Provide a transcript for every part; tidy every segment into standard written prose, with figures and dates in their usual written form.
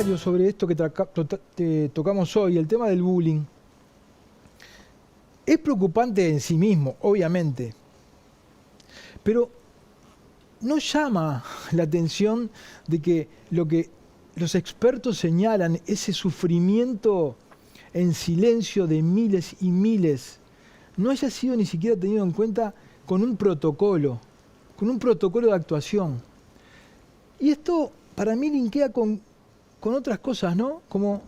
comentario sobre esto que tocamos hoy, el tema del bullying. Es preocupante en sí mismo, obviamente, pero no llama la atención de que lo que los expertos señalan, ese sufrimiento en silencio de miles y miles, no haya sido ni siquiera tenido en cuenta con un protocolo de actuación. Y esto para mí linkea con otras cosas, ¿no? Como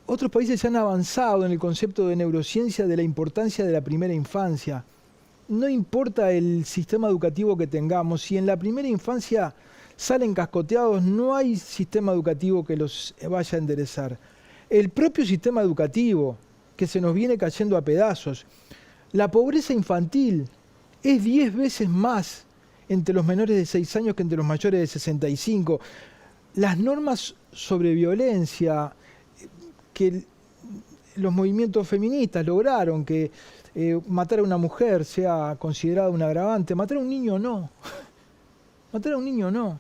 otros países ya han avanzado en el concepto de neurociencia de la importancia de la primera infancia. No importa el sistema educativo que tengamos, si en la primera infancia salen cascoteados, no hay sistema educativo que los vaya a enderezar. El propio sistema educativo, que se nos viene cayendo a pedazos. La pobreza infantil es 10 veces más entre los menores de 6 años que entre los mayores de 65. Las normas sobre violencia que los movimientos feministas lograron, que matar a una mujer sea considerado un agravante, matar a un niño no. Matar a un niño no.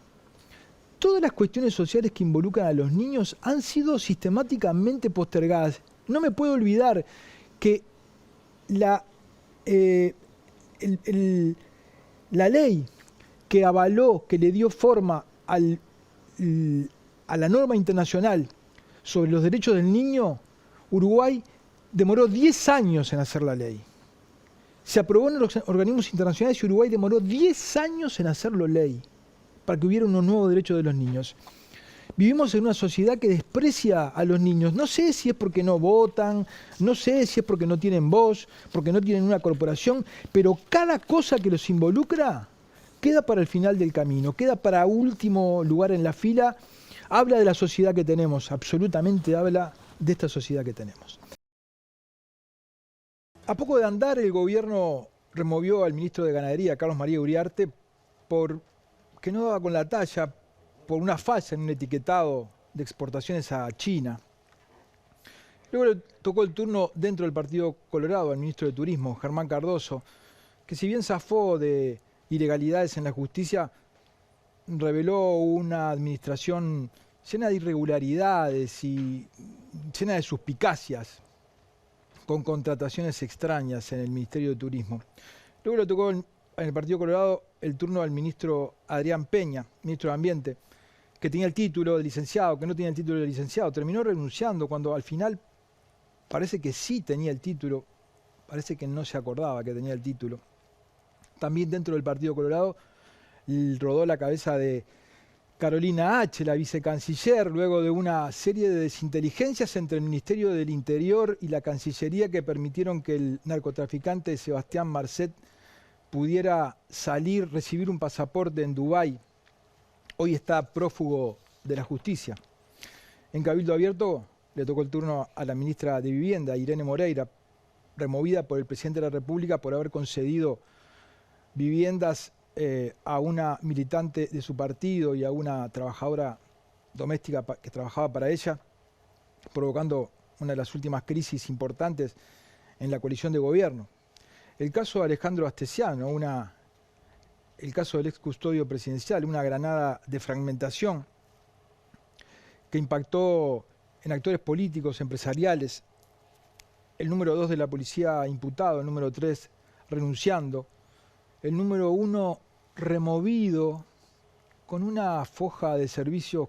Todas las cuestiones sociales que involucran a los niños han sido sistemáticamente postergadas. No me puedo olvidar que la ley que avaló, que le dio forma a la norma internacional sobre los derechos del niño, Uruguay demoró 10 años en hacer la ley. Se aprobó en los organismos internacionales y Uruguay demoró 10 años en hacerlo ley, para que hubiera unos nuevos derechos de los niños. Vivimos en una sociedad que desprecia a los niños. No sé si es porque no votan, no sé si es porque no tienen voz, porque no tienen una corporación, pero cada cosa que los involucra queda para el final del camino, queda para último lugar en la fila. Habla de la sociedad que tenemos, absolutamente habla de esta sociedad que tenemos. A poco de andar, el gobierno removió al ministro de Ganadería, Carlos María Uriarte, porque no daba con la talla, por una falla en un etiquetado de exportaciones a China. Luego le tocó el turno dentro del Partido Colorado al ministro de Turismo, Germán Cardoso, que si bien zafó de ilegalidades en la justicia, reveló una administración llena de irregularidades y llena de suspicacias, con contrataciones extrañas en el Ministerio de Turismo. Luego le tocó en el Partido Colorado el turno al ministro Adrián Peña, ministro de Ambiente, que tenía el título de licenciado, que no tenía el título de licenciado. Terminó renunciando cuando al final parece que sí tenía el título, parece que no se acordaba que tenía el título. También dentro del Partido Colorado rodó la cabeza de Carolina H., la vicecanciller, luego de una serie de desinteligencias entre el Ministerio del Interior y la Cancillería que permitieron que el narcotraficante Sebastián Marcet pudiera salir, recibir un pasaporte en Dubái. Hoy está prófugo de la justicia. En Cabildo Abierto le tocó el turno a la ministra de Vivienda, Irene Moreira, removida por el presidente de la República por haber concedido viviendas a una militante de su partido y a una trabajadora doméstica que trabajaba para ella, provocando una de las últimas crisis importantes en la coalición de gobierno. El caso de Alejandro Astesiano, el caso del ex custodio presidencial, una granada de fragmentación que impactó en actores políticos, empresariales, el número 2 de la policía imputado, el número 3 renunciando, el número 1 removido con una foja de servicios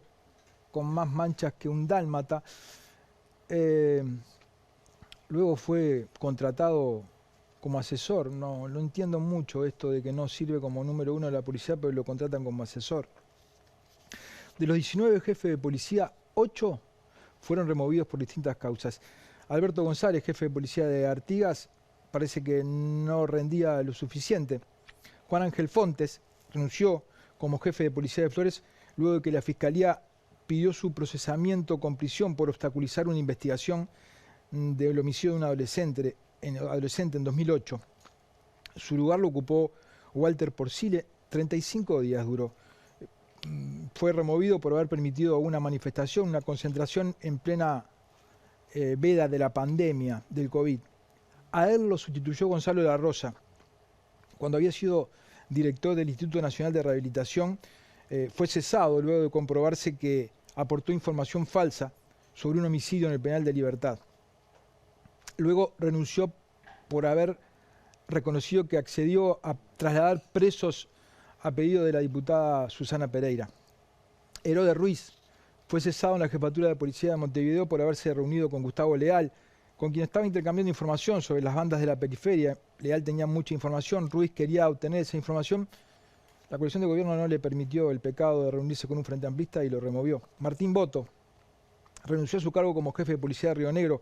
con más manchas que un dálmata. Luego fue contratado como asesor. No entiendo mucho esto de que no sirve como número 1 de la policía, pero lo contratan como asesor. De los 19 jefes de policía, 8 fueron removidos por distintas causas. Alberto González, jefe de policía de Artigas, parece que no rendía lo suficiente. Juan Ángel Fontes renunció como jefe de policía de Flores luego de que la Fiscalía pidió su procesamiento con prisión por obstaculizar una investigación del homicidio de un adolescente en 2008. Su lugar lo ocupó Walter Porcile, 35 días duró. Fue removido por haber permitido una manifestación, una concentración en plena veda de la pandemia del COVID. A él lo sustituyó Gonzalo de la Rosa. Cuando había sido director del Instituto Nacional de Rehabilitación, fue cesado luego de comprobarse que aportó información falsa sobre un homicidio en el penal de Libertad. Luego renunció por haber reconocido que accedió a trasladar presos a pedido de la diputada Susana Pereira. Herodes Ruiz fue cesado en la jefatura de policía de Montevideo por haberse reunido con Gustavo Leal, con quien estaba intercambiando información sobre las bandas de la periferia. Leal tenía mucha información, Ruiz quería obtener esa información. La coalición de gobierno no le permitió el pecado de reunirse con un frente amplista y lo removió. Martín Boto renunció a su cargo como jefe de policía de Río Negro,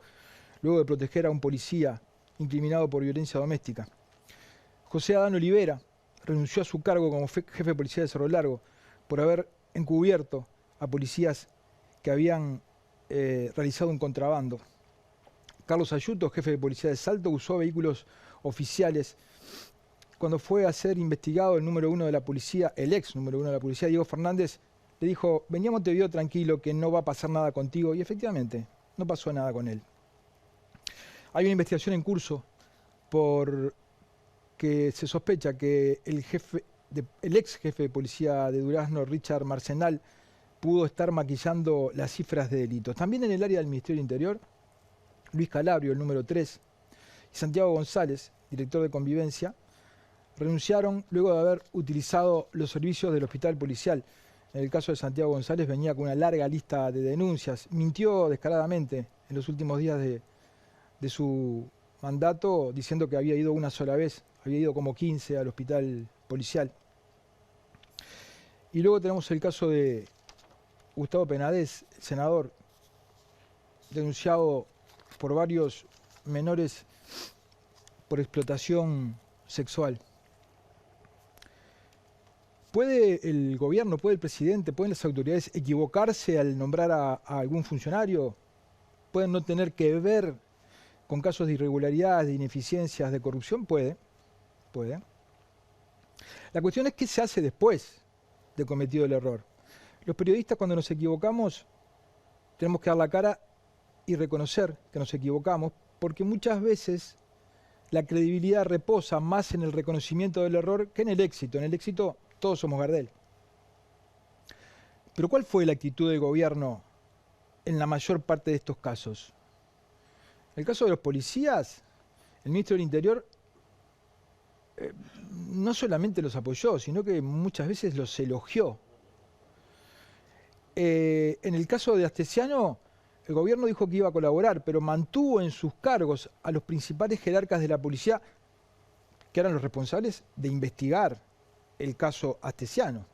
luego de proteger a un policía incriminado por violencia doméstica. José Adán Olivera renunció a su cargo como jefe de policía de Cerro Largo por haber encubierto a policías que habían realizado un contrabando. Carlos Ayuto, jefe de policía de Salto, usó vehículos oficiales. Cuando fue a ser investigado el número uno de la policía, el ex número uno de la policía, Diego Fernández, le dijo: vení a Montevideo tranquilo, que no va a pasar nada contigo. Y efectivamente, no pasó nada con él. Hay una investigación en curso porque se sospecha que el ex jefe de policía de Durazno, Richard Marcenal, pudo estar maquillando las cifras de delitos. También en el área del Ministerio del Interior, Luis Calabrio, el número 3, y Santiago González, director de Convivencia, renunciaron luego de haber utilizado los servicios del hospital policial. En el caso de Santiago González venía con una larga lista de denuncias. Mintió descaradamente en los últimos días de su mandato, diciendo que había ido una sola vez, había ido como 15 al hospital policial. Y luego tenemos el caso de Gustavo Penades, el senador, denunciado por varios menores por explotación sexual. ¿Puede el gobierno, puede el presidente, pueden las autoridades equivocarse al nombrar a algún funcionario? ¿Pueden no tener que ver con casos de irregularidades, de ineficiencias, de corrupción? Puede. La cuestión es qué se hace después de cometido el error. Los periodistas, cuando nos equivocamos, tenemos que dar la cara y reconocer que nos equivocamos, porque muchas veces la credibilidad reposa más en el reconocimiento del error que en el éxito. En el éxito todos somos Gardel. Pero ¿cuál fue la actitud del gobierno en la mayor parte de estos casos? En el caso de los policías, el ministro del Interior no solamente los apoyó, sino que muchas veces los elogió. En el caso de Astesiano, el gobierno dijo que iba a colaborar, pero mantuvo en sus cargos a los principales jerarcas de la policía, que eran los responsables de investigar el caso Astesiano.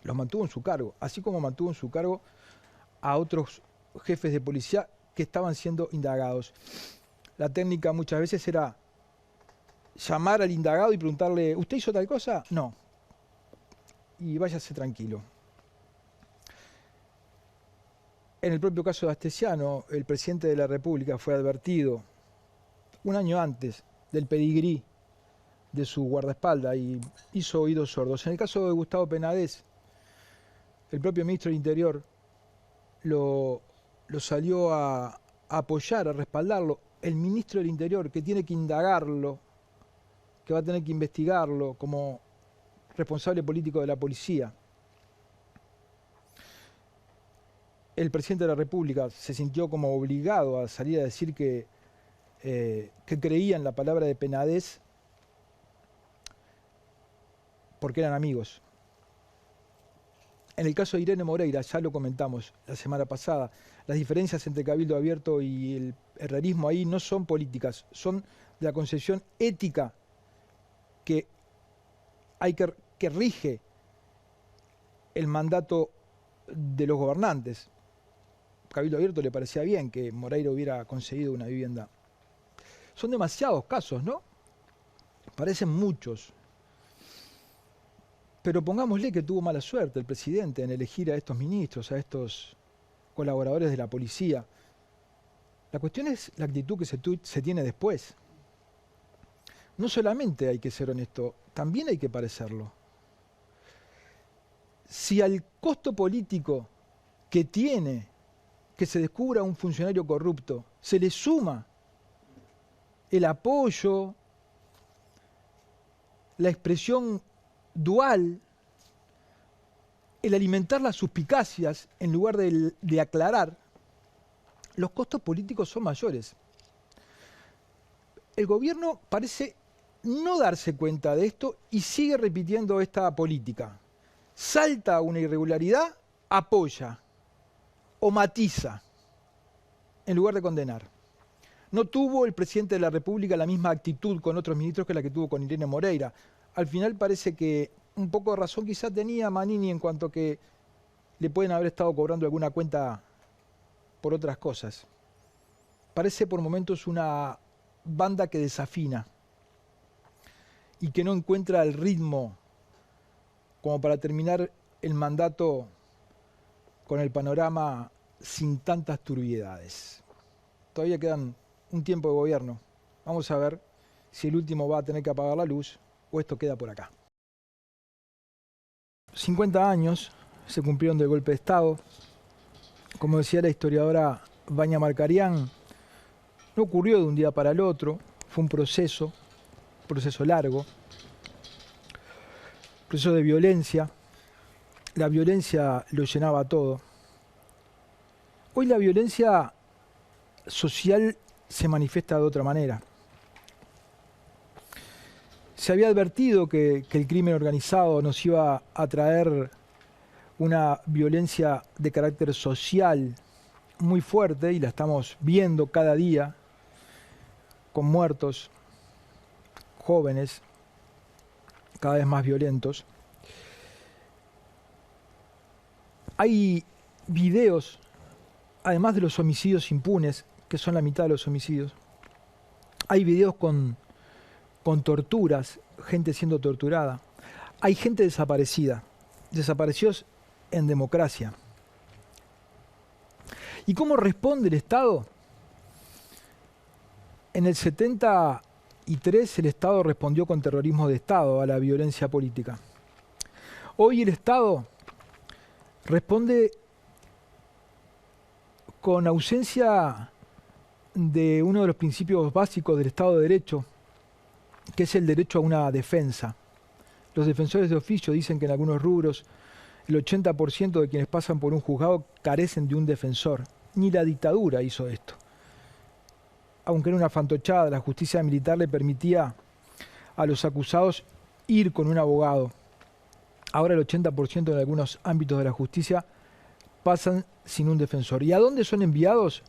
Los mantuvo en su cargo, así como mantuvo en su cargo a otros jefes de policía que estaban siendo indagados. La técnica muchas veces era llamar al indagado y preguntarle: ¿usted hizo tal cosa? No. Y váyase tranquilo. En el propio caso de Astesiano, el presidente de la República fue advertido un año antes del pedigrí de su guardaespaldas y hizo oídos sordos. En el caso de Gustavo Penades, el propio ministro del Interior lo salió a apoyar, a respaldarlo. El ministro del Interior, que tiene que indagarlo, que va a tener que investigarlo como responsable político de la policía. El presidente de la República se sintió como obligado a salir a decir que creía en la palabra de Penades porque eran amigos. En el caso de Irene Moreira, ya lo comentamos la semana pasada, las diferencias entre Cabildo Abierto y el herrerismo ahí no son políticas, son de la concepción ética que rige el mandato de los gobernantes. Cabildo Abierto le parecía bien que Moreira hubiera conseguido una vivienda. Son demasiados casos, ¿no? Parecen muchos. Pero pongámosle que tuvo mala suerte el presidente en elegir a estos ministros, a estos colaboradores de la policía. La cuestión es la actitud que se tiene después. No solamente hay que ser honesto, también hay que parecerlo. Si al costo político que tiene que se descubra un funcionario corrupto se le suma el apoyo, la expresión dual, el alimentar las suspicacias en lugar de aclarar, los costos políticos son mayores. El gobierno parece no darse cuenta de esto y sigue repitiendo esta política. Salta una irregularidad, apoya o matiza en lugar de condenar. No tuvo el presidente de la República la misma actitud con otros ministros que la que tuvo con Irene Moreira. Al final parece que un poco de razón quizás tenía Manini en cuanto que le pueden haber estado cobrando alguna cuenta por otras cosas. Parece por momentos una banda que desafina y que no encuentra el ritmo como para terminar el mandato con el panorama sin tantas turbiedades. Todavía quedan un tiempo de gobierno. Vamos a ver si el último va a tener que apagar la luz o esto queda por acá. 50 años se cumplieron del golpe de Estado. Como decía la historiadora Vania Marcarián, no ocurrió de un día para el otro, fue un proceso largo, proceso de violencia. La violencia lo llenaba todo. Hoy la violencia social se manifiesta de otra manera. Se había advertido que el crimen organizado nos iba a traer una violencia de carácter social muy fuerte y la estamos viendo cada día con muertos, jóvenes, cada vez más violentos. Hay videos, además de los homicidios impunes, que son la mitad de los homicidios, hay videos con torturas, gente siendo torturada. Hay gente desaparecida, desaparecidos en democracia. ¿Y cómo responde el Estado? En el 73 el Estado respondió con terrorismo de Estado a la violencia política. Hoy el Estado responde con ausencia de uno de los principios básicos del Estado de Derecho, que es el derecho a una defensa. Los defensores de oficio dicen que en algunos rubros el 80% de quienes pasan por un juzgado carecen de un defensor. Ni la dictadura hizo esto. Aunque era una fantochada, la justicia militar le permitía a los acusados ir con un abogado. Ahora el 80% en algunos ámbitos de la justicia pasan sin un defensor. ¿Y a dónde son enviados?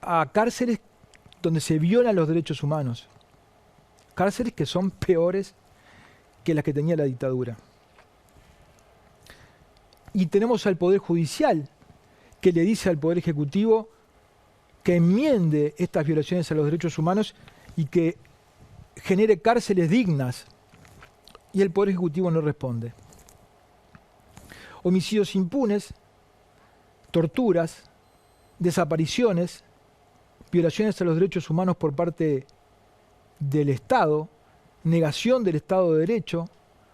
A cárceles donde se violan los derechos humanos. Cárceles que son peores que las que tenía la dictadura. Y tenemos al Poder Judicial, que le dice al Poder Ejecutivo que enmiende estas violaciones a los derechos humanos y que genere cárceles dignas. Y el Poder Ejecutivo no responde. Homicidios impunes, torturas, desapariciones, violaciones a los derechos humanos por parte del Estado, negación del Estado de Derecho,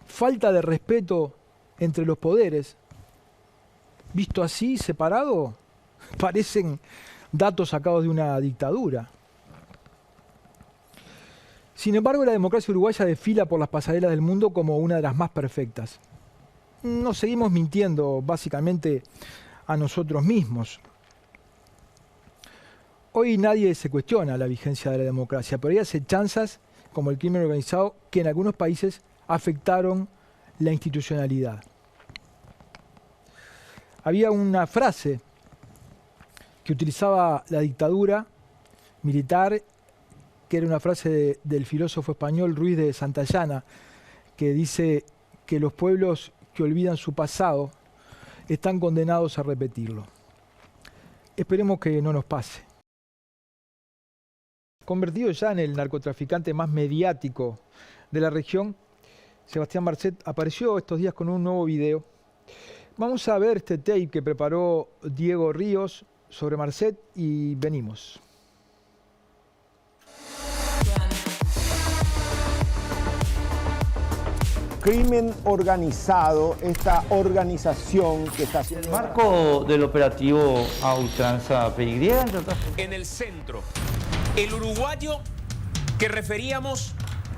falta de respeto entre los poderes. Visto así, separado, parecen datos sacados de una dictadura. Sin embargo, la democracia uruguaya desfila por las pasarelas del mundo como una de las más perfectas. Nos seguimos mintiendo básicamente a nosotros mismos. Hoy nadie se cuestiona la vigencia de la democracia, pero hay acechanzas como el crimen organizado que en algunos países afectaron la institucionalidad. Había una frase que utilizaba la dictadura militar, que era una frase del filósofo español Ruiz de Santayana, que dice que los pueblos que olvidan su pasado están condenados a repetirlo. Esperemos que no nos pase. Convertido ya en el narcotraficante más mediático de la región, Sebastián Marcet apareció estos días con un nuevo video. Vamos a ver este tape que preparó Diego Ríos sobre Marcet y venimos. Crimen organizado, esta organización que está haciendo... El marco del operativo a ultranza PY, en el centro, el uruguayo que referíamos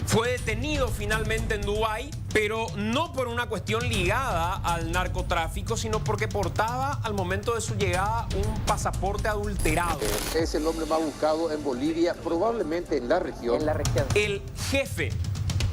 Fue detenido finalmente en Dubái, pero no por una cuestión ligada al narcotráfico, sino porque portaba al momento de su llegada un pasaporte adulterado. Es el hombre más buscado en Bolivia, probablemente en la región. El jefe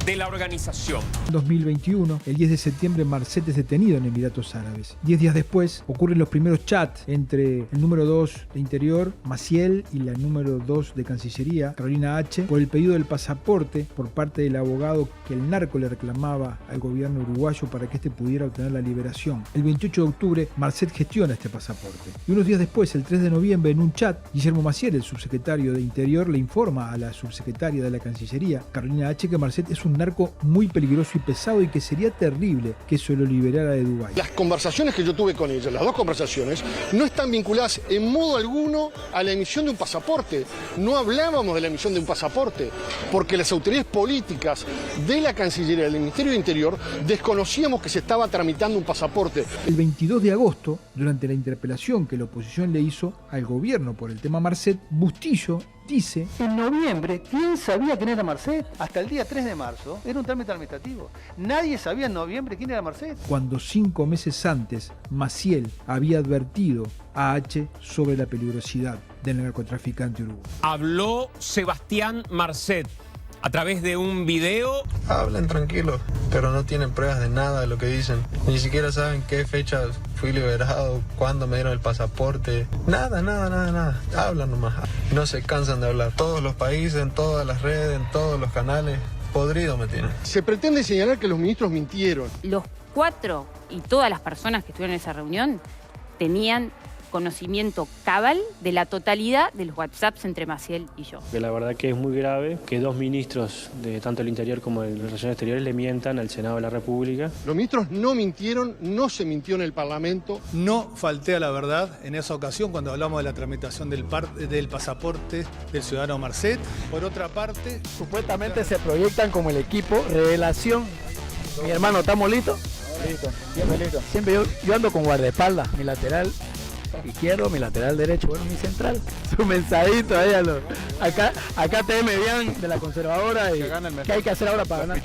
de la organización. En 2021, el 10 de septiembre, Marcet es detenido en Emiratos Árabes. 10 días después, ocurren los primeros chats entre el número 2 de Interior, Maciel, y la número 2 de Cancillería, Carolina H., por el pedido del pasaporte por parte del abogado que el narco le reclamaba al gobierno uruguayo para que éste pudiera obtener la liberación. El 28 de octubre, Marcet gestiona este pasaporte. Y unos días después, el 3 de noviembre, en un chat, Guillermo Maciel, el subsecretario de Interior, le informa a la subsecretaria de la Cancillería, Carolina H., que Marcet es un narco muy peligroso y pesado y que sería terrible que se lo liberara de Dubái. Las conversaciones que yo tuve con ella, las dos conversaciones, no están vinculadas en modo alguno a la emisión de un pasaporte. No hablábamos de la emisión de un pasaporte, porque las autoridades políticas de la Cancillería, del Ministerio de Interior, desconocíamos que se estaba tramitando un pasaporte. El 22 de agosto, durante la interpelación que la oposición le hizo al gobierno por el tema Marcet, Bustillo dice: en noviembre, ¿quién sabía quién era Marcet? Hasta el día 3 de marzo era un trámite administrativo. Nadie sabía en noviembre quién era Marcet. Cuando 5 meses antes, Maciel había advertido a H sobre la peligrosidad del narcotraficante uruguayo. Habló Sebastián Marcet a través de un video. Hablen tranquilos, pero no tienen pruebas de nada de lo que dicen. Ni siquiera saben qué fecha fui liberado, cuándo me dieron el pasaporte. Nada. Hablan nomás. No se cansan de hablar. Todos los países, en todas las redes, en todos los canales, podrido me tienen. Se pretende señalar que los ministros mintieron. Los 4 y todas las personas que estuvieron en esa reunión tenían conocimiento cabal de la totalidad de los WhatsApps entre Maciel y yo. La verdad que es muy grave que 2 ministros de tanto el Interior como de Relaciones Exteriores le mientan al Senado de la República. Los ministros no mintieron, no se mintió en el Parlamento. No falté a la verdad en esa ocasión cuando hablamos de la tramitación del pasaporte del ciudadano Marcet. Por otra parte, Supuestamente se proyectan como el equipo revelación. Mi hermano, ¿estamos listos? Listo, siempre listo. Siempre yo ando con guardaespaldas, mi lateral izquierdo, mi lateral derecho, bueno, mi central. Su mensadito ahí acá te median de la conservadora y ¿qué hay que hacer ahora para ganar?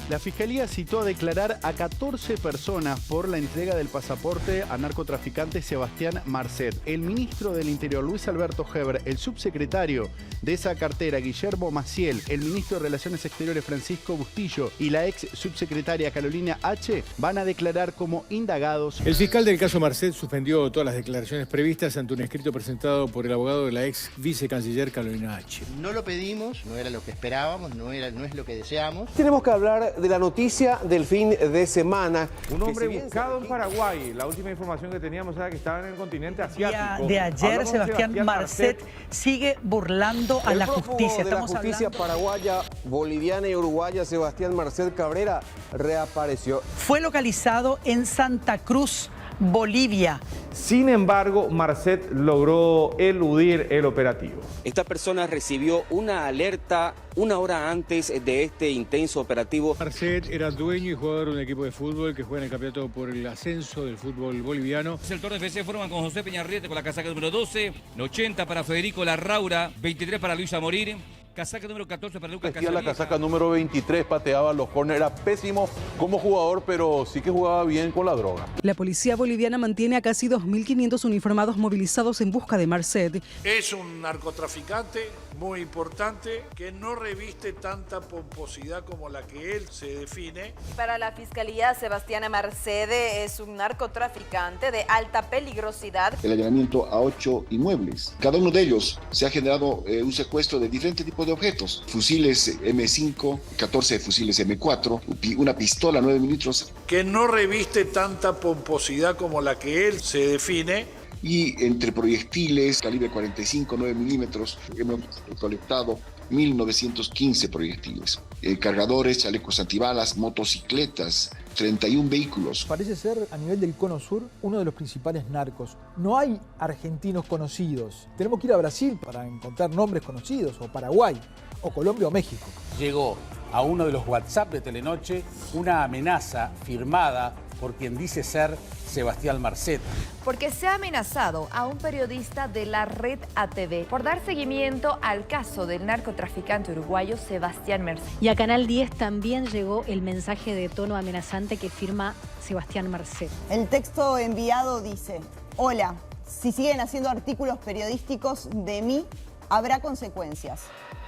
La Fiscalía citó a declarar a 14 personas por la entrega del pasaporte a narcotraficante Sebastián Marcet. El ministro del Interior, Luis Alberto Heber, el subsecretario de esa cartera, Guillermo Maciel, el ministro de Relaciones Exteriores, Francisco Bustillo, y la ex subsecretaria Carolina H. van a declarar como indagados. El fiscal del caso Marcet suspendió todas las declaraciones previstas ante un escrito presentado por el abogado de la ex vicecanciller Carolina H. No lo pedimos, no era lo que esperábamos, no es lo que deseamos. Tenemos que hablar de la noticia del fin de semana. Un hombre buscado en Paraguay. La última información que teníamos era que estaba en el continente asiático. El día de ayer, Sebastián Marcet sigue burlando a la justicia. De la justicia paraguaya, boliviana y uruguaya, Sebastián Marcet Cabrera, reapareció. Fue localizado en Santa Cruz, Bolivia. Sin embargo, Marcet logró eludir el operativo. Esta persona recibió una alerta una hora antes de este intenso operativo. Marcet era dueño y jugador de un equipo de fútbol que juega en el campeonato por el ascenso del fútbol boliviano. El Torre FC forman con José Peñarriete con la casaca número 12, 80 para Federico Larraura, 23 para Luis Amorir. Casaca número 14 para Lucas Casablanca. La casaca número 23, pateaba los córneres, era pésimo como jugador, pero sí que jugaba bien con la droga. La policía boliviana mantiene a casi 2.500 uniformados movilizados en busca de Marcet. Es un narcotraficante muy importante que no reviste tanta pomposidad como la que él se define. Para la Fiscalía, Sebastián Marcet es un narcotraficante de alta peligrosidad. El allanamiento a 8 inmuebles. Cada uno de ellos se ha generado un secuestro de diferentes tipos de objetos. Fusiles M5, 14 fusiles M4, una pistola 9 milímetros. Que no reviste tanta pomposidad como la que él se define. Y entre proyectiles, calibre 45, 9 milímetros, hemos recolectado 1.915 proyectiles. Cargadores, chalecos antibalas, motocicletas, 31 vehículos. Parece ser, a nivel del Cono Sur, uno de los principales narcos. No hay argentinos conocidos. Tenemos que ir a Brasil para encontrar nombres conocidos, o Paraguay, o Colombia o México. Llegó a uno de los WhatsApp de Telenoche una amenaza firmada por quien dice ser Sebastián Marcet. Porque se ha amenazado a un periodista de la red ATV por dar seguimiento al caso del narcotraficante uruguayo Sebastián Marcet. Y a Canal 10 también llegó el mensaje de tono amenazante que firma Sebastián Marcet. El texto enviado dice: hola, si siguen haciendo artículos periodísticos de mí, habrá consecuencias.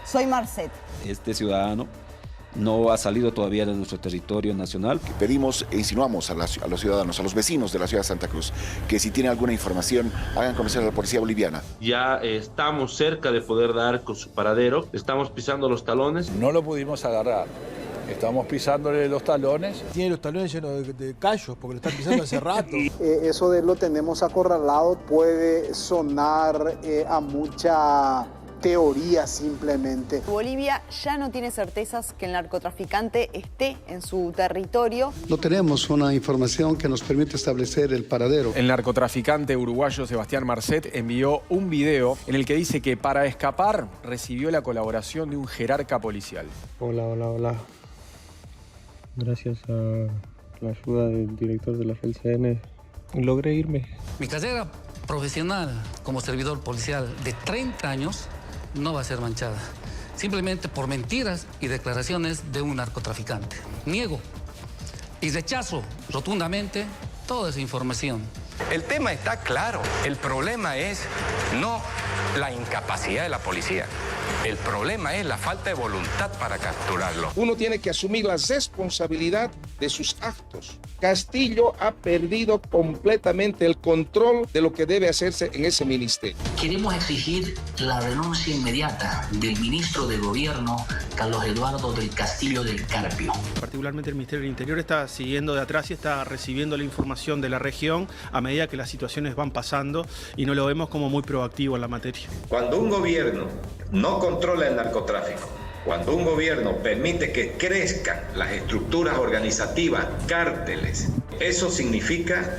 Soy Marcet. Este ciudadano no ha salido todavía de nuestro territorio nacional. Pedimos e insinuamos a los ciudadanos, a los vecinos de la ciudad de Santa Cruz, que si tienen alguna información, hagan conocer a la policía boliviana. Ya estamos cerca de poder dar con su paradero, estamos pisando los talones. No lo pudimos agarrar. Estamos pisándole los talones. Tiene los talones llenos de callos porque lo están pisando hace rato. Eso de lo tenemos acorralado puede sonar a mucha teoría simplemente. Bolivia ya no tiene certezas que el narcotraficante esté en su territorio. No tenemos una información que nos permite establecer el paradero. El narcotraficante uruguayo Sebastián Marcet envió un video en el que dice que para escapar recibió la colaboración de un jerarca policial. Hola. Gracias a la ayuda del director de la FELCN logré irme. Mi carrera profesional como servidor policial de 30 años no va a ser manchada, simplemente por mentiras y declaraciones de un narcotraficante. Niego y rechazo rotundamente toda esa información. El tema está claro, el problema es no la incapacidad de la policía. El problema es la falta de voluntad para capturarlo. Uno tiene que asumir la responsabilidad de sus actos. Castillo ha perdido completamente el control de lo que debe hacerse en ese ministerio. Queremos exigir la renuncia inmediata del ministro de Gobierno, Carlos Eduardo del Castillo del Carpio. Particularmente el Ministerio del Interior está siguiendo de atrás y está recibiendo la información de la región a medida que las situaciones van pasando y no lo vemos como muy proactivo en la materia. Cuando un gobierno no controla el narcotráfico, cuando un gobierno permite que crezcan las estructuras organizativas, cárteles, eso significa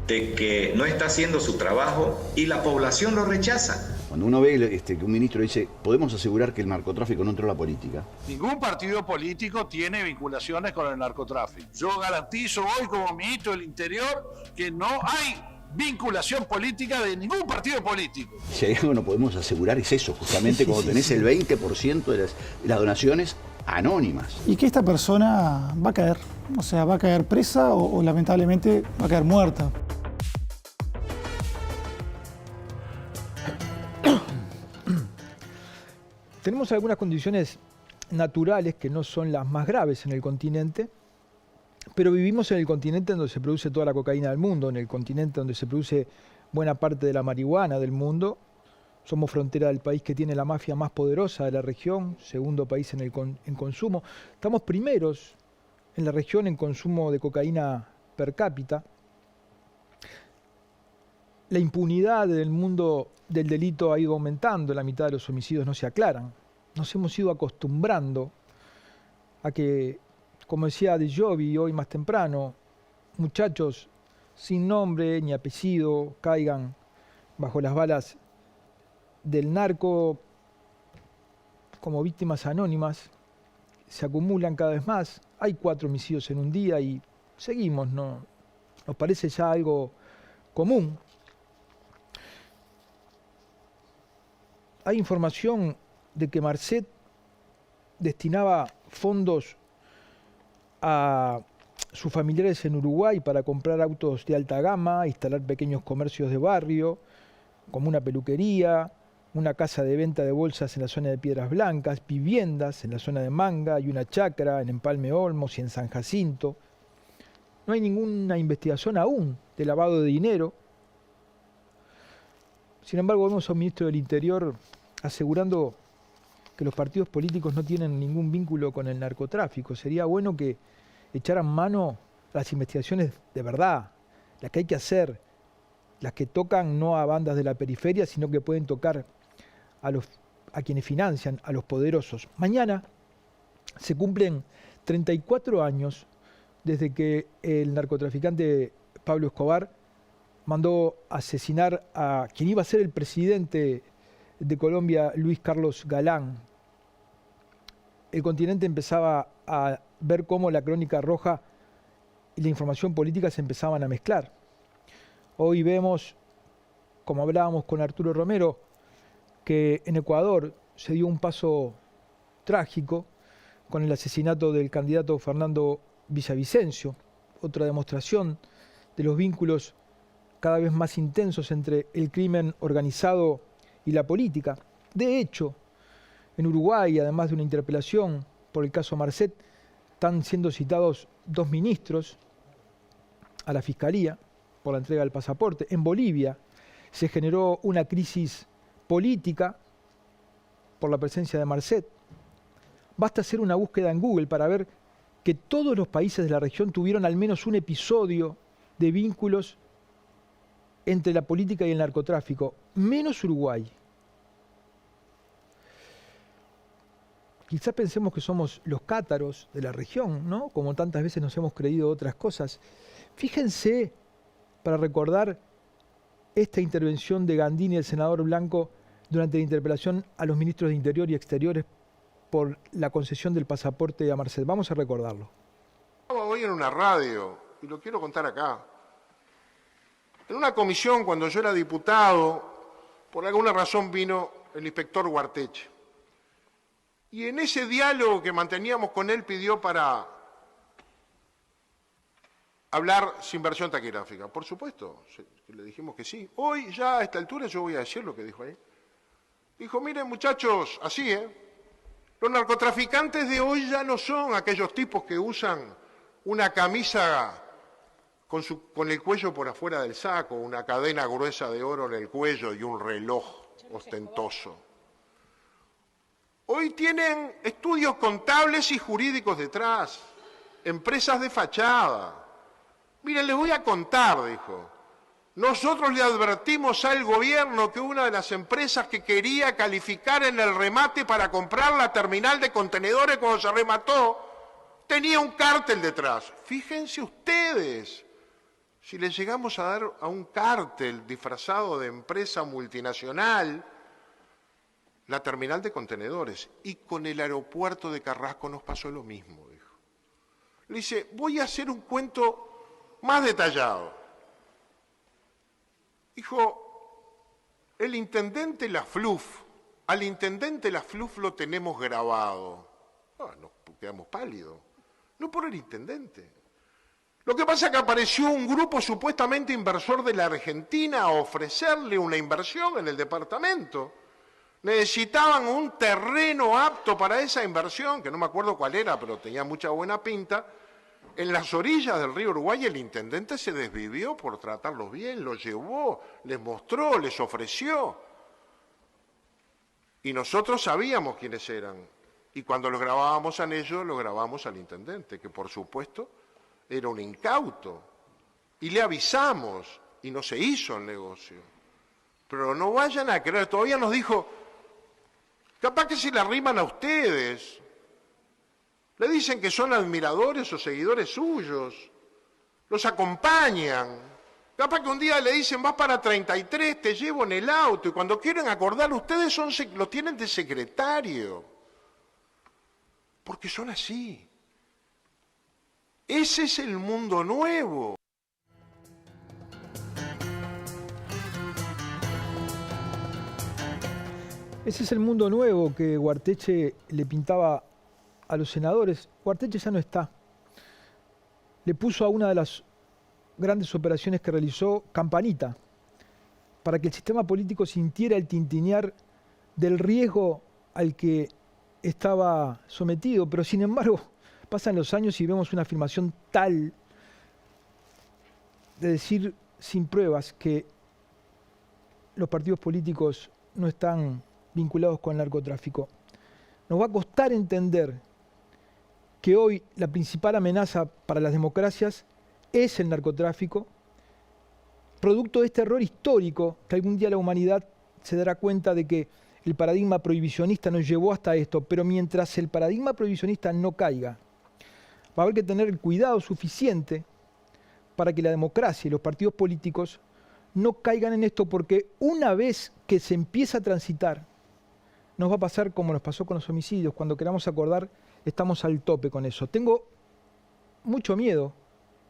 de que no está haciendo su trabajo y la población lo rechaza. Cuando uno ve que un ministro dice, podemos asegurar que el narcotráfico no entró a la política. Ningún partido político tiene vinculaciones con el narcotráfico. Yo garantizo hoy como ministro del Interior que no hay vinculación política de ningún partido político. Si hay algo que no podemos asegurar es eso, justamente cuando tenés el 20% de las donaciones anónimas. Y que esta persona va a caer, o sea, va a caer presa o lamentablemente va a caer muerta. Tenemos algunas condiciones naturales que no son las más graves en el continente, pero vivimos en el continente donde se produce toda la cocaína del mundo, en el continente donde se produce buena parte de la marihuana del mundo. Somos frontera del país que tiene la mafia más poderosa de la región, segundo país en consumo. Estamos primeros en la región en consumo de cocaína per cápita. La impunidad del mundo del delito ha ido aumentando, la mitad de los homicidios no se aclaran. Nos hemos ido acostumbrando a que, como decía De Jovi hoy más temprano, muchachos sin nombre ni apellido caigan bajo las balas del narco como víctimas anónimas, se acumulan cada vez más. Hay 4 homicidios en un día y seguimos, ¿no? Nos parece ya algo común. Hay información de que Marcet destinaba fondos a sus familiares en Uruguay para comprar autos de alta gama, instalar pequeños comercios de barrio, como una peluquería, una casa de venta de bolsas en la zona de Piedras Blancas, viviendas en la zona de Manga y una chacra en Empalme Olmos y en San Jacinto. No hay ninguna investigación aún de lavado de dinero. Sin embargo, vemos a un ministro del Interior asegurando que los partidos políticos no tienen ningún vínculo con el narcotráfico. Sería bueno que echaran mano a las investigaciones de verdad, las que hay que hacer, las que tocan no a bandas de la periferia, sino que pueden tocar a quienes financian, a los poderosos. Mañana se cumplen 34 años desde que el narcotraficante Pablo Escobar mandó asesinar a quien iba a ser el presidente de Colombia, Luis Carlos Galán. El continente empezaba a ver cómo la crónica roja y la información política se empezaban a mezclar. Hoy vemos, como hablábamos con Arturo Romero, que en Ecuador se dio un paso trágico con el asesinato del candidato Fernando Villavicencio, otra demostración de los vínculos cada vez más intensos entre el crimen organizado y la política. De hecho, en Uruguay, además de una interpelación por el caso Marcet, están siendo citados 2 ministros a la Fiscalía por la entrega del pasaporte. En Bolivia se generó una crisis política por la presencia de Marcet. Basta hacer una búsqueda en Google para ver que todos los países de la región tuvieron al menos un episodio de vínculos entre la política y el narcotráfico, menos Uruguay. Quizás pensemos que somos los cátaros de la región, ¿no? Como tantas veces nos hemos creído otras cosas. Fíjense, para recordar esta intervención de Gandini, el senador Blanco, durante la interpelación a los ministros de Interior y Exteriores por la concesión del pasaporte a Marcet. Vamos a recordarlo. Hoy en una radio, y lo quiero contar acá, en una comisión cuando yo era diputado, por alguna razón vino el inspector Guarteche. Y en ese diálogo que manteníamos con él pidió para hablar sin versión taquigráfica. Por supuesto, le dijimos que sí. Hoy ya a esta altura yo voy a decir lo que dijo ahí. Dijo, miren muchachos, así, los narcotraficantes de hoy ya no son aquellos tipos que usan una camisa con el cuello por afuera del saco, una cadena gruesa de oro en el cuello y un reloj ostentoso. Hoy tienen estudios contables y jurídicos detrás, empresas de fachada. Miren, les voy a contar, dijo. Nosotros le advertimos al gobierno que una de las empresas que quería calificar en el remate para comprar la terminal de contenedores cuando se remató, tenía un cártel detrás. Fíjense ustedes, si le llegamos a dar a un cártel disfrazado de empresa multinacional, la terminal de contenedores. Y con el aeropuerto de Carrasco nos pasó lo mismo, dijo. Le dice, voy a hacer un cuento más detallado. Dijo, el intendente Lafluf, al intendente Lafluf lo tenemos grabado. Nos quedamos pálidos. No por el intendente. Lo que pasa es que apareció un grupo supuestamente inversor de la Argentina a ofrecerle una inversión en el departamento. Necesitaban un terreno apto para esa inversión, que no me acuerdo cuál era, pero tenía mucha buena pinta. En las orillas del río Uruguay el intendente se desvivió por tratarlos bien, los llevó, les mostró, les ofreció. Y nosotros sabíamos quiénes eran. Y cuando los grabábamos a ellos, los grabamos al intendente, que por supuesto era un incauto. Y le avisamos, y no se hizo el negocio. Pero no vayan a creer, todavía nos dijo, capaz que se le arriman a ustedes. Le dicen que son admiradores o seguidores suyos. Los acompañan. Capaz que un día le dicen, vas para 33, te llevo en el auto. Y cuando quieren acordar, ustedes lo tienen de secretario. Porque son así. Ese es el mundo nuevo. Ese es el mundo nuevo que Guarteche le pintaba a los senadores. Guarteche ya no está. Le puso a una de las grandes operaciones que realizó campanita, para que el sistema político sintiera el tintinear del riesgo al que estaba sometido. Pero sin embargo, pasan los años y vemos una afirmación tal de decir sin pruebas que los partidos políticos no están vinculados con el narcotráfico. Nos va a costar entender que hoy la principal amenaza para las democracias es el narcotráfico, producto de este error histórico que algún día la humanidad se dará cuenta de que el paradigma prohibicionista nos llevó hasta esto, pero mientras el paradigma prohibicionista no caiga, va a haber que tener el cuidado suficiente para que la democracia y los partidos políticos no caigan en esto, porque una vez que se empieza a transitar, nos va a pasar como nos pasó con los homicidios. Cuando queramos acordar, estamos al tope con eso. Tengo mucho miedo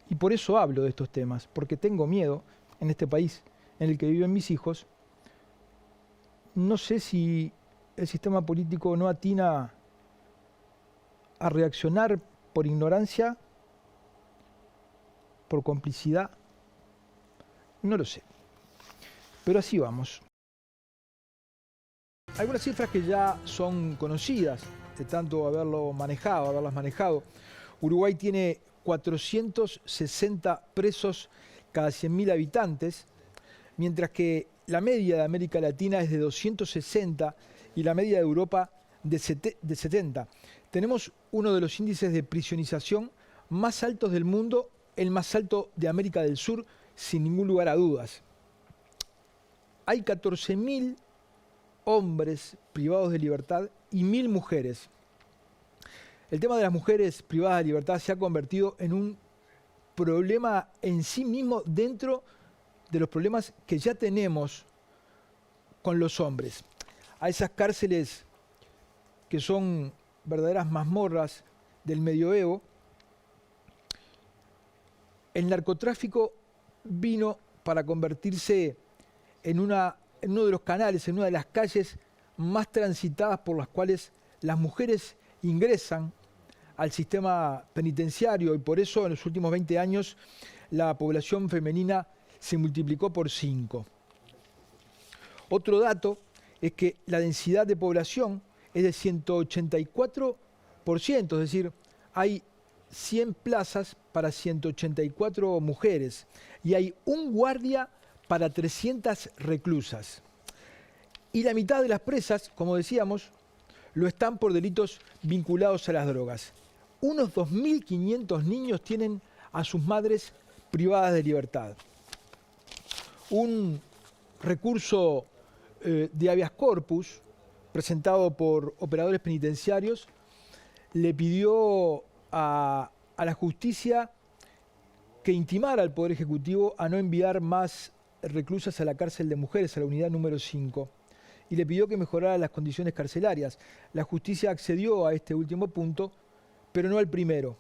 Y por eso hablo de estos temas, porque tengo miedo en este país en el que viven mis hijos. No sé si el sistema político no atina a reaccionar por ignorancia, por complicidad, no lo sé. Pero así vamos. Algunas cifras que ya son conocidas, de tanto haberlas manejado. Uruguay tiene 460 presos cada 100.000 habitantes, mientras que la media de América Latina es de 260 y la media de Europa de 70. Tenemos uno de los índices de prisionización más altos del mundo, el más alto de América del Sur, sin ningún lugar a dudas. Hay 14.000 hombres privados de libertad y 1.000 mujeres. El tema de las mujeres privadas de libertad se ha convertido en un problema en sí mismo dentro de los problemas que ya tenemos con los hombres. A esas cárceles que son verdaderas mazmorras del medioevo, el narcotráfico vino para convertirse en uno de los canales, en una de las calles más transitadas por las cuales las mujeres ingresan al sistema penitenciario, y por eso en los últimos 20 años la población femenina se multiplicó por 5. Otro dato es que la densidad de población es de 184%, es decir, hay 100 plazas para 184 mujeres y hay un guardia para 300 reclusas. Y la mitad de las presas, como decíamos, lo están por delitos vinculados a las drogas. Unos 2.500 niños tienen a sus madres privadas de libertad. Un recurso de habeas corpus presentado por operadores penitenciarios le pidió a la justicia que intimara al Poder Ejecutivo a no enviar más reclusas a la cárcel de mujeres, a la unidad número 5, y le pidió que mejorara las condiciones carcelarias. La justicia accedió a este último punto, pero no al primero.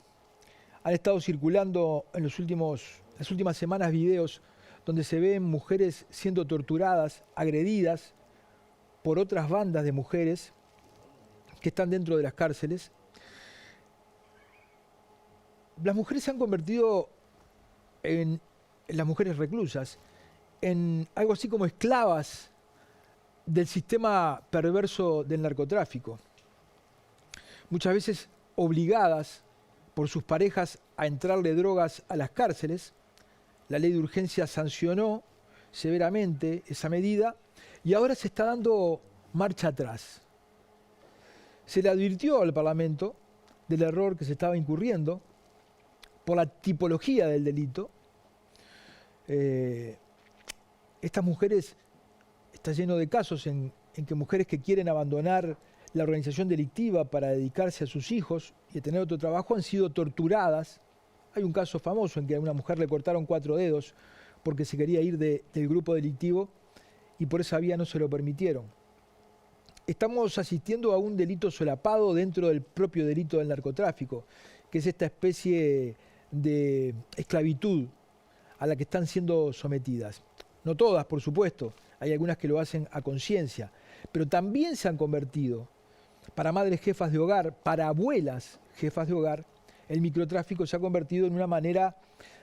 Han estado circulando en las últimas semanas videos donde se ven mujeres siendo torturadas, agredidas por otras bandas de mujeres que están dentro de las cárceles. Las mujeres se han convertido en las mujeres reclusas, en algo así como esclavas del sistema perverso del narcotráfico. Muchas veces obligadas por sus parejas a entrarle drogas a las cárceles. La ley de urgencia sancionó severamente esa medida y ahora se está dando marcha atrás. Se le advirtió al Parlamento del error que se estaba incurriendo por la tipología del delito. Estas mujeres, está lleno de casos en que mujeres que quieren abandonar la organización delictiva para dedicarse a sus hijos y a tener otro trabajo han sido torturadas. Hay un caso famoso en que a una mujer le cortaron 4 dedos porque se quería ir del grupo delictivo y por esa vía no se lo permitieron. Estamos asistiendo a un delito solapado dentro del propio delito del narcotráfico, que es esta especie de esclavitud a la que están siendo sometidas. No todas, por supuesto, hay algunas que lo hacen a conciencia, pero también se han convertido, para madres jefas de hogar, para abuelas jefas de hogar, el microtráfico se ha convertido en una manera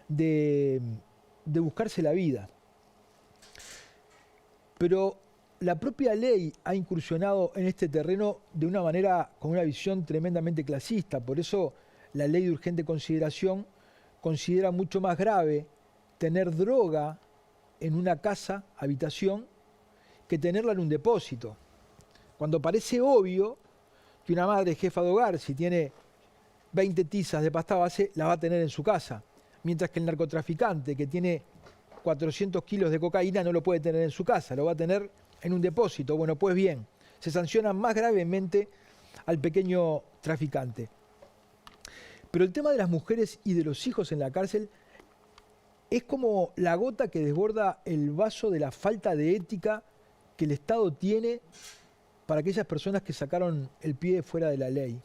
de buscarse la vida. Pero la propia ley ha incursionado en este terreno de una manera, con una visión tremendamente clasista. Por eso la ley de urgente consideración considera mucho más grave tener droga en una casa, habitación, que tenerla en un depósito. Cuando parece obvio que una madre jefa de hogar, si tiene 20 tizas de pasta base, la va a tener en su casa, mientras que el narcotraficante que tiene 400 kilos de cocaína no lo puede tener en su casa, lo va a tener en un depósito. Bueno, pues bien, se sanciona más gravemente al pequeño traficante. Pero el tema de las mujeres y de los hijos en la cárcel es como la gota que desborda el vaso de la falta de ética que el Estado tiene para aquellas personas que sacaron el pie fuera de la ley.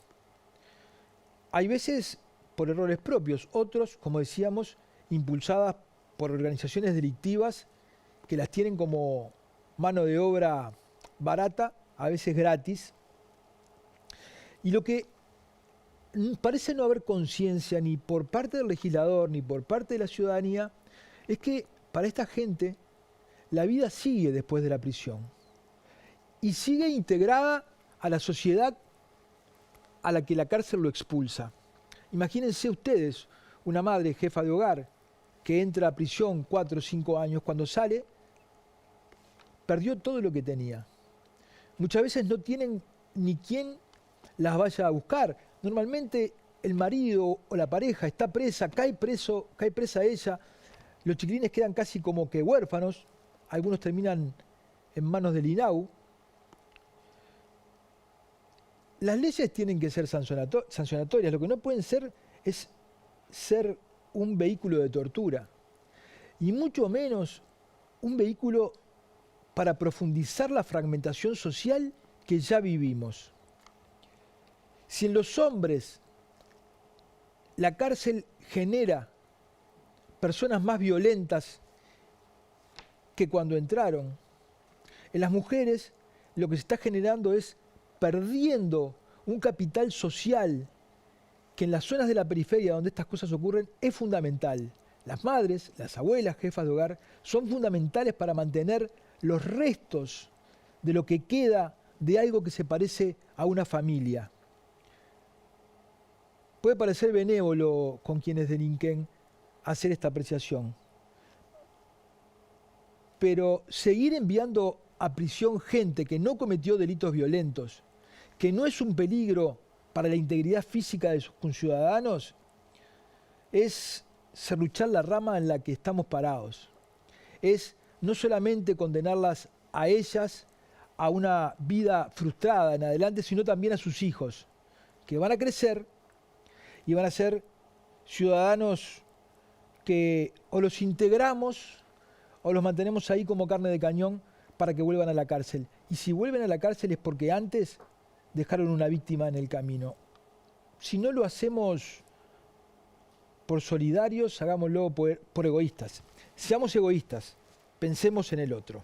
Hay veces por errores propios, otros, como decíamos, impulsadas por organizaciones delictivas que las tienen como mano de obra barata, a veces gratis. Y lo que parece no haber conciencia ni por parte del legislador ni por parte de la ciudadanía es que para esta gente la vida sigue después de la prisión y sigue integrada a la sociedad a la que la cárcel lo expulsa. Imagínense ustedes una madre jefa de hogar que entra a prisión 4 o 5 años, cuando sale perdió todo lo que tenía. Muchas veces no tienen ni quien las vaya a buscar. Normalmente el marido o la pareja está presa, cae presa ella, los chiquilines quedan casi como que huérfanos, algunos terminan en manos del INAU. Las leyes tienen que ser sancionatorias, lo que no pueden ser es ser un vehículo de tortura, y mucho menos un vehículo para profundizar la fragmentación social que ya vivimos. Si en los hombres la cárcel genera personas más violentas que cuando entraron, en las mujeres lo que se está generando es perdiendo un capital social que en las zonas de la periferia donde estas cosas ocurren es fundamental. Las madres, las abuelas, jefas de hogar, son fundamentales para mantener los restos de lo que queda de algo que se parece a una familia. Puede parecer benévolo con quienes delinquen hacer esta apreciación, pero seguir enviando a prisión gente que no cometió delitos violentos, que no es un peligro para la integridad física de sus conciudadanos, es serruchar la rama en la que estamos parados. Es no solamente condenarlas a ellas a una vida frustrada en adelante, sino también a sus hijos, que van a crecer y van a ser ciudadanos que o los integramos o los mantenemos ahí como carne de cañón para que vuelvan a la cárcel. Y si vuelven a la cárcel es porque antes dejaron una víctima en el camino. Si no lo hacemos por solidarios, hagámoslo por egoístas. Seamos egoístas, pensemos en el otro.